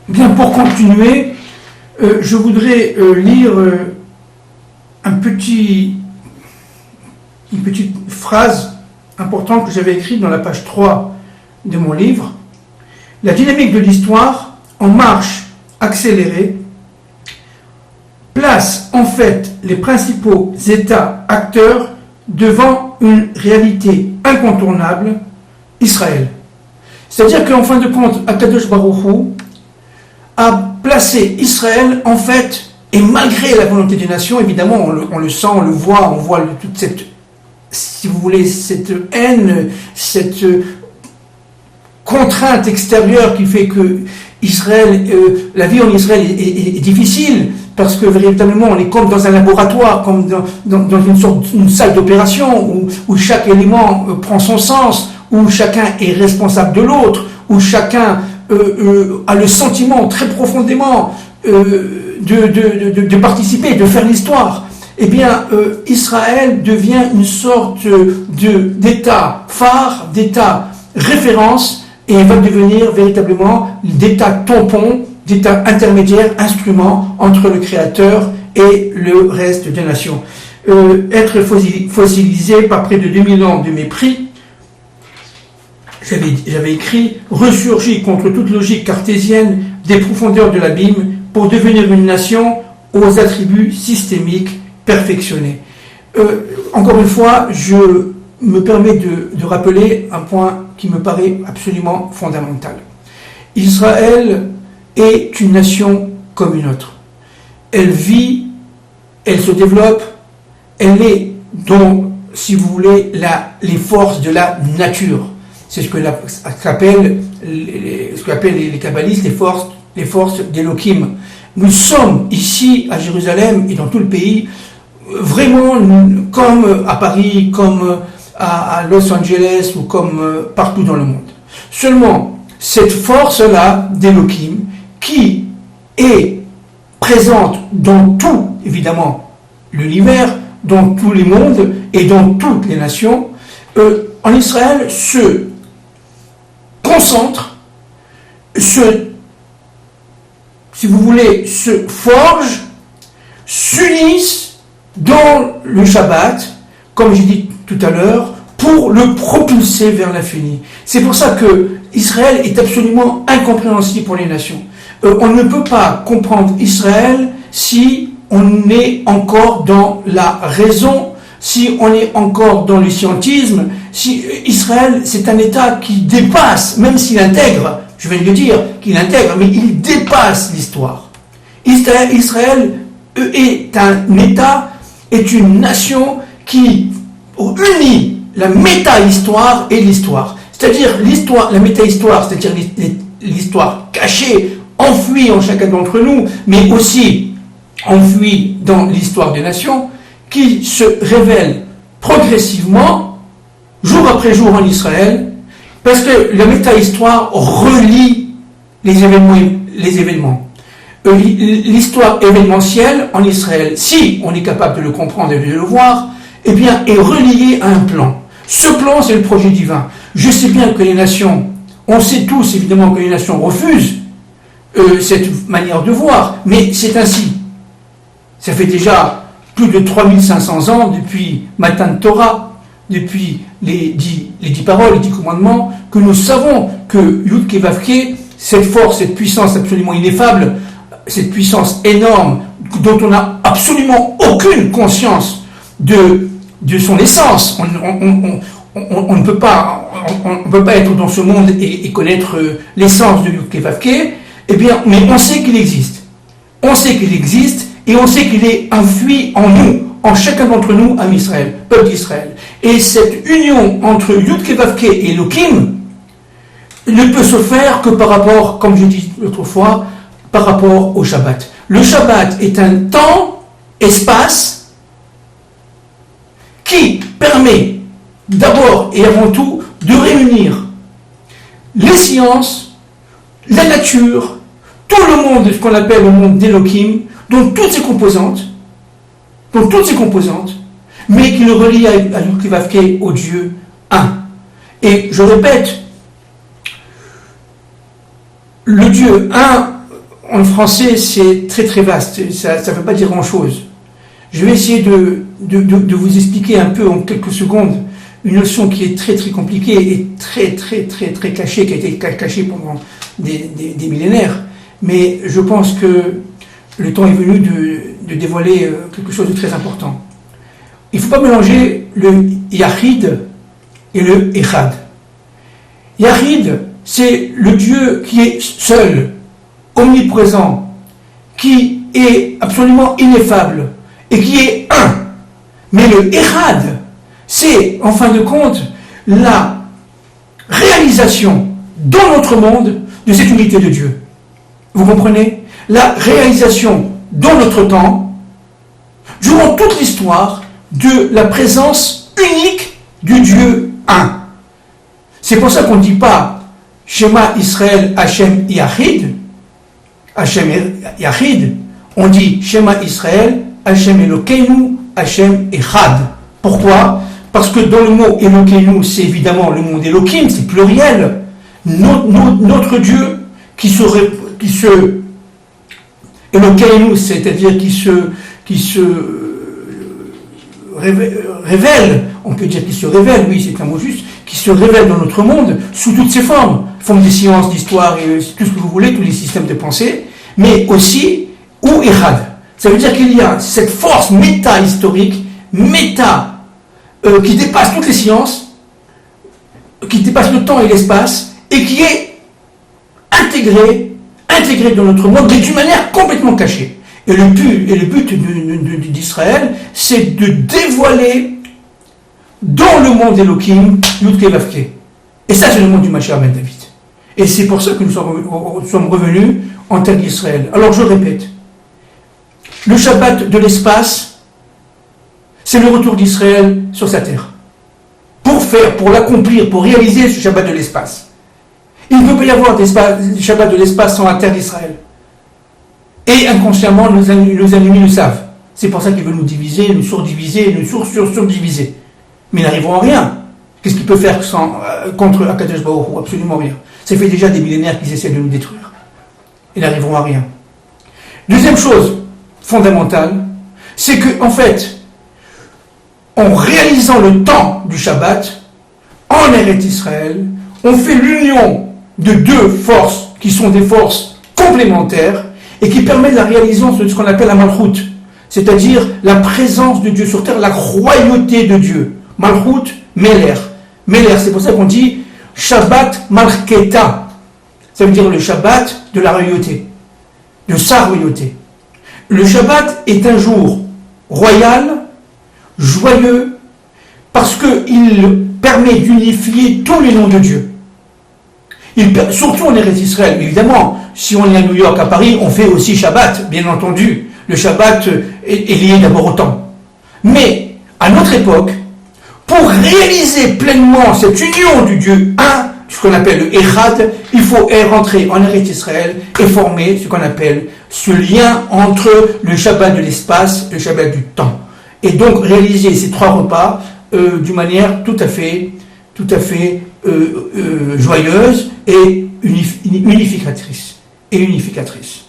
Bien, pour continuer, je voudrais lire une petite phrase importante que j'avais écrite dans la page 3 de mon livre. La dynamique de l'histoire, en marche accélérée, place en fait les principaux États acteurs devant une réalité incontournable, Israël. C'est-à-dire qu'en fin de compte, Akadosh Baruch Hu a placé Israël en fait, et malgré la volonté des nations, évidemment, on le sent, on le voit, on voit toute cette, si vous voulez, cette haine, cette contrainte extérieure qui fait que Israël, la vie en Israël est difficile, parce que véritablement on est comme dans un laboratoire, comme dans une salle d'opération, où chaque élément prend son sens, où chacun est responsable de l'autre, où chacun a le sentiment très profondément de participer, de faire l'histoire. Eh bien, Israël devient une sorte d'État phare, d'État référence, et va devenir véritablement d'État tampon, d'État intermédiaire, instrument entre le Créateur et le reste des nations. Être fossilisé par près de 2000 ans de mépris, j'avais écrit « Ressurgit contre toute logique cartésienne des profondeurs de l'abîme pour devenir une nation aux attributs systémiques perfectionnés. » Encore une fois, je me permets de rappeler un point qui me paraît absolument fondamental. Israël est une nation comme une autre. Elle vit, elle se développe, elle est donc, si vous voulez, les forces de la nature. C'est ce qu'appellent les kabbalistes les forces d'Elohim. Nous sommes ici à Jérusalem et dans tout le pays, vraiment comme à Paris, comme à Los Angeles ou comme partout dans le monde. Seulement, cette force-là d'Elohim qui est présente dans tout, évidemment, l'univers, dans tous les mondes et dans toutes les nations, en Israël se concentre, si vous voulez, se forge, s'unissent dans le Shabbat, comme j'ai dit tout à l'heure, pour le propulser vers l'infini. C'est pour ça que Israël est absolument incompréhensible pour les nations. On ne peut pas comprendre Israël si on est encore dans la raison, si on est encore dans le scientisme. Si Israël, c'est un État qui dépasse, même s'il intègre, je vais le dire, qu'il intègre, mais il dépasse l'histoire. Israël est un État, est une nation qui unit la méta-histoire et l'histoire. C'est-à-dire l'histoire, la méta-histoire, c'est-à-dire l'histoire cachée, enfouie en chacun d'entre nous, mais aussi enfouie dans l'histoire des nations, qui se révèle progressivement, jour après jour en Israël, parce que la méta-histoire relie les événements. L'histoire événementielle en Israël, si on est capable de le comprendre et de le voir, eh bien, est reliée à un plan. Ce plan, c'est le projet divin. Je sais bien que les nations, on sait tous évidemment que les nations refusent cette manière de voir, mais c'est ainsi. Ça fait déjà plus de 3500 ans depuis Matan Torah, depuis les 10 paroles, les 10 commandements, que nous savons que Yud Kei Vav Kei, cette force, cette puissance absolument ineffable, cette puissance énorme, dont on n'a absolument aucune conscience de son essence. On ne peut pas être dans ce monde et connaître l'essence de Yud Kei Vav Kei, eh bien, mais on sait qu'il existe. On sait qu'il existe et on sait qu'il est enfui en nous, en chacun d'entre nous, âme Israël, peuple d'Israël. Et cette union entre Yud Kei Vav Kei et Elohim ne peut se faire que par rapport, comme j'ai dit l'autre fois, par rapport au Shabbat. Le Shabbat est un temps, espace, qui permet d'abord et avant tout de réunir les sciences, la nature, tout le monde, ce qu'on appelle le monde d'Elohim, dans toutes ses composantes, mais qui le relie à Yud Kei Vav Kei, au Dieu un. Et je répète, le Dieu un en français, c'est très très vaste, ça ne veut pas dire grand-chose. Je vais essayer de vous expliquer un peu en quelques secondes une notion qui est très très compliquée et très très très très cachée, qui a été cachée pendant des millénaires. Mais je pense que le temps est venu de dévoiler quelque chose de très important. Il ne faut pas mélanger le Yahid et le Echad. Yahid, c'est le Dieu qui est seul, omniprésent, qui est absolument ineffable et qui est un. Mais le Echad, c'est en fin de compte la réalisation dans notre monde de cette unité de Dieu. Vous comprenez? La réalisation dans notre temps, durant toute l'histoire, de la présence unique du Dieu un. C'est pour ça qu'on ne dit pas Shema Israël Hashem Yahid, Hashem Yahid, on dit Shema Israël Hashem Elokeinu Hashem Echad. Pourquoi? Parce que dans le mot Elokeinu, c'est évidemment le mot d'Elohim, c'est pluriel. Notre Dieu qui se Elokeinu, c'est-à-dire qui se révèle, on peut dire qu'il se révèle, oui c'est un mot juste, qui se révèle dans notre monde sous toutes ses formes des sciences, d'histoire et tout ce que vous voulez, tous les systèmes de pensée, mais aussi ou Echad. Ça veut dire qu'il y a cette force méta-historique, qui dépasse toutes les sciences, qui dépasse le temps et l'espace, et qui est intégrée dans notre monde, mais d'une manière complètement cachée. Et le but d'Israël, c'est de dévoiler dans le monde d'Elohim, Yudke Vavke. Et ça, c'est le monde du Mashiach ben David. Et c'est pour ça que nous sommes revenus en terre d'Israël. Alors je répète, le Shabbat de l'espace, c'est le retour d'Israël sur sa terre. Pour l'accomplir, pour réaliser ce Shabbat de l'espace. Il ne peut pas y avoir des Shabbat de l'espace sans la terre d'Israël. Et inconsciemment, nos ennemis le savent. C'est pour ça qu'ils veulent nous diviser, nous surdiviser, nous surdiviser. Mais ils n'arriveront à rien. Qu'est-ce qu'ils peuvent faire contre Akadosh Baruch Hu? Absolument rien. Ça fait déjà des millénaires qu'ils essaient de nous détruire. Ils n'arriveront à rien. Deuxième chose fondamentale, c'est que, en fait, en réalisant le temps du Shabbat, en Eretz Israël, on fait l'union de deux forces qui sont des forces complémentaires et qui permettent la réalisation de ce qu'on appelle la Malchut, c'est-à-dire la présence de Dieu sur terre, la royauté de Dieu. Malchut, Meler. Meler, c'est pour ça qu'on dit Shabbat Malketa. Ça veut dire le Shabbat de la royauté, de sa royauté. Le Shabbat est un jour royal, joyeux, parce qu'il permet d'unifier tous les noms de Dieu. Surtout en Eretz Israël, évidemment, si on est à New York, à Paris, on fait aussi Shabbat, bien entendu. Le Shabbat est lié d'abord au temps. Mais, à notre époque, pour réaliser pleinement cette union du Dieu un, ce qu'on appelle le Echad, il faut rentrer en Eretz Israël et former ce qu'on appelle ce lien entre le Shabbat de l'espace et le Shabbat du temps. Et donc réaliser ces trois repas d'une manière tout à fait joyeuse et unificatrice.